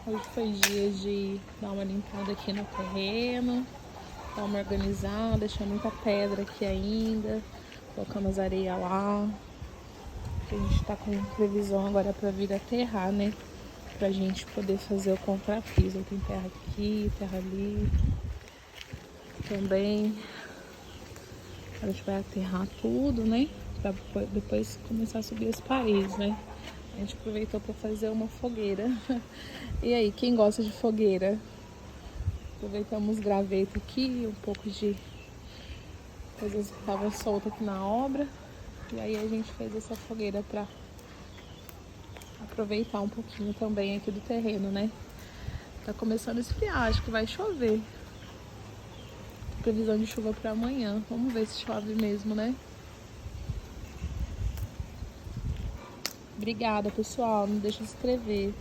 Hoje foi dia de dar uma limpada aqui no terreno, dar uma organizada, deixar muita pedra aqui ainda, colocamos areia lá. A gente tá com previsão agora pra vir aterrar, né? Pra gente poder fazer o contrapiso. Tem terra aqui, terra ali. Também a gente vai aterrar tudo, né? Pra depois começar a subir as paredes, né? A gente aproveitou para fazer uma fogueira. E aí, quem gosta de fogueira? Aproveitamos graveto aqui, um pouco de coisas que estavam soltas aqui na obra. E aí a gente fez essa fogueira para aproveitar um pouquinho também aqui do terreno, né? Tá começando a esfriar, acho que vai chover. Previsão de chuva para amanhã. Vamos ver se chove mesmo, né? Obrigada, pessoal. Não deixa de se inscrever.